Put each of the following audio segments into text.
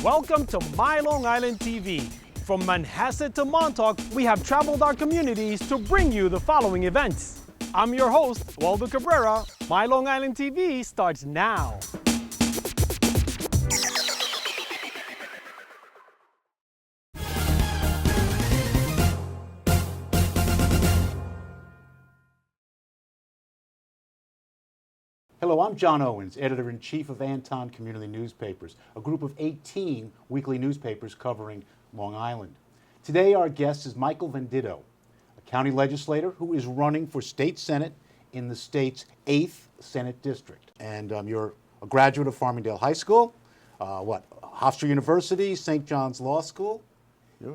Welcome to My Long Island TV. From Manhasset to Montauk, we have traveled our communities to bring you the following events. I'm your host, Waldo Cabrera. My Long Island TV starts now. Hello, I'm John Owens, Editor-in-Chief of Anton Community Newspapers, a group of 18 weekly newspapers covering Long Island. Today our guest is Michael Venditto, a county legislator who is running for state senate in the state's 8th Senate District. And you're a graduate of Farmingdale High School, Hofstra University, St. John's Law School,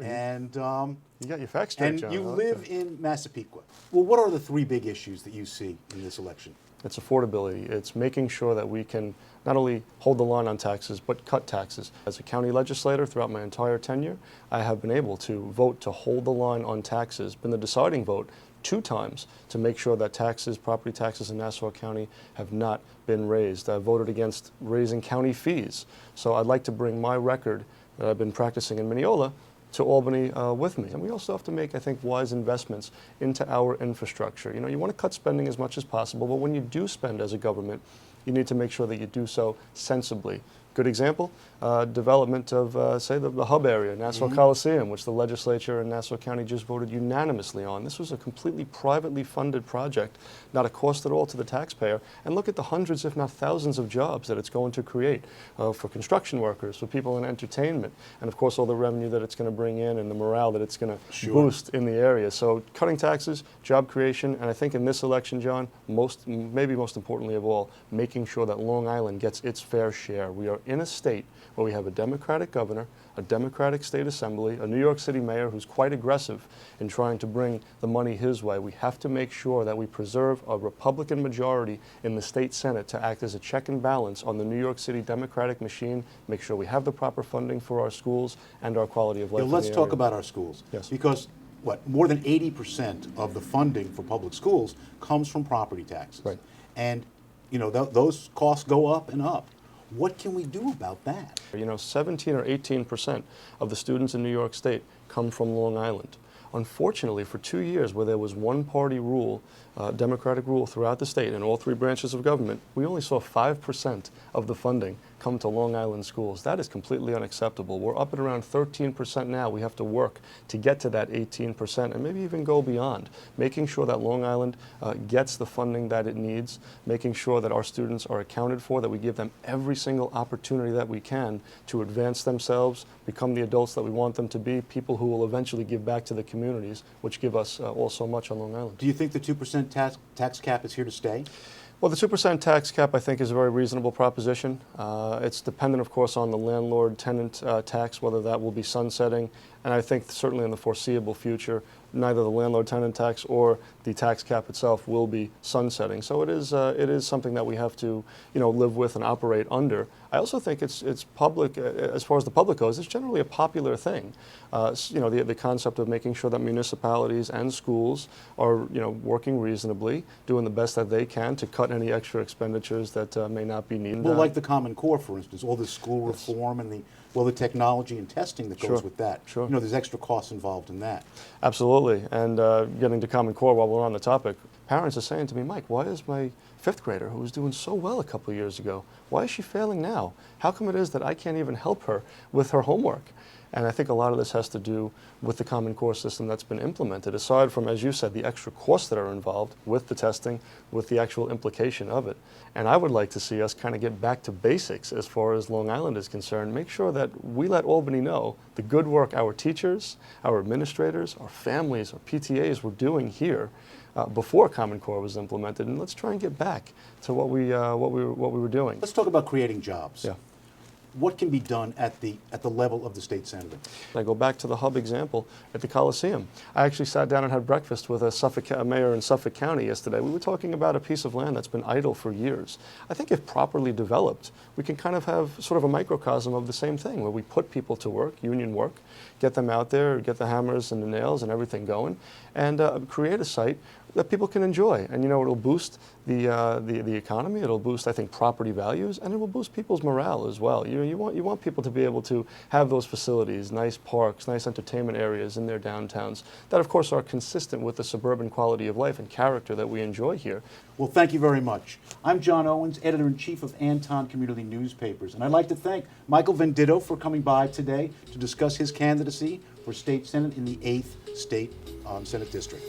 and you got your facts straight, John. You live in Massapequa. Well, what are the three big issues that you see in this election? It's affordability. It's making sure that we can not only hold the line on taxes, but cut taxes. As a county legislator throughout my entire tenure, I have been able to vote to hold the line on taxes, been the deciding vote 2 times to make sure that taxes, property taxes in Nassau County have not been raised. I voted against raising county fees. So I'd like to bring my record that I've been practicing in Mineola to Albany with me. And we also have to make, I think, wise investments into our infrastructure. You know, you want to cut spending as much as possible, but when you do spend as a government, you need to make sure that you do so sensibly. Good example, development of, say, the hub area, Nassau Coliseum, which the legislature in Nassau County just voted unanimously on. This was a completely privately funded project, not a cost at all to the taxpayer. And look at the hundreds, if not thousands, of jobs that it's going to create for construction workers, for people in entertainment, and of course all the revenue that it's going to bring in and the morale that it's going to boost in the area. So cutting taxes, job creation, and I think in this election, John, maybe most importantly of all, making sure that Long Island gets its fair share. We are in a state where we have a Democratic governor, a Democratic state assembly, a New York City mayor who's quite aggressive in trying to bring the money his way. We have to make sure that we preserve a Republican majority in the state Senate to act as a check and balance on the New York City Democratic machine, make sure we have the proper funding for our schools and our quality of life. Let's talk about our schools. Yes. Because more than 80% of the funding for public schools comes from property taxes. Right. And you know, those costs go up and up. What can we do about that? You know, 17 or 18% of the students in New York State come from Long Island. Unfortunately, for 2 years where there was one-party rule, Democratic rule throughout the state in all 3 branches of government, we only saw 5% of the funding come to Long Island schools. That is completely unacceptable. We're up at around 13% now. We have to work to get to that 18% and maybe even go beyond, making sure that Long Island gets the funding that it needs, making sure that our students are accounted for, that we give them every single opportunity that we can to advance themselves, become the adults that we want them to be, people who will eventually give back to the communities, which give us all so much on Long Island. Do you think the 2% tax cap is here to stay? Well, the 2% tax cap, I think, is a very reasonable proposition. It's dependent, of course, on the landlord-tenant tax, whether that will be sunsetting. And I think certainly in the foreseeable future, neither the landlord-tenant tax or the tax cap itself will be sunsetting. So it is something that we have to, live with and operate under. I also think it's public, as far as the public goes, it's generally a popular thing. The concept of making sure that municipalities and schools are, working reasonably, doing the best that they can to cut any extra expenditures that may not be needed. Well, like the Common Core, for instance, all the school reform and the technology and testing that goes with that. Sure. There's extra costs involved in that. Absolutely. And getting to Common Core while we're on the topic, parents are saying to me, Mike, why is my 5th grader, who was doing so well a couple of years ago, why is she failing now? How come it is that I can't even help her with her homework? And I think a lot of this has to do with the Common Core system that's been implemented, aside from, as you said, the extra costs that are involved with the testing, with the actual implication of it. And I would like to see us kind of get back to basics as far as Long Island is concerned, make sure that we let Albany know the good work our teachers, our administrators, our families, our PTAs were doing here before Common Core was implemented, and let's try and get back to what we were doing. Let's talk about creating jobs. Yeah. What can be done at the level of the state senator? I go back to the hub example at the Coliseum. I actually sat down and had breakfast with a mayor in Suffolk County yesterday. We were talking about a piece of land that's been idle for years. I think if properly developed, we can kind of have sort of a microcosm of the same thing, where we put people to work, union work, get them out there, get the hammers and the nails and everything going, and create a site that people can enjoy. And it'll boost the economy, it'll boost, I think, property values, and it will boost people's morale as well. you want people to be able to have those facilities, nice parks, nice entertainment areas in their downtowns that, of course, are consistent with the suburban quality of life and character that we enjoy here. Well, thank you very much. I'm John Owens, editor-in-chief of Anton Community Newspapers, and I'd like to thank Michael Venditto for coming by today to discuss his candidacy for State Senate in the 8th State Senate District.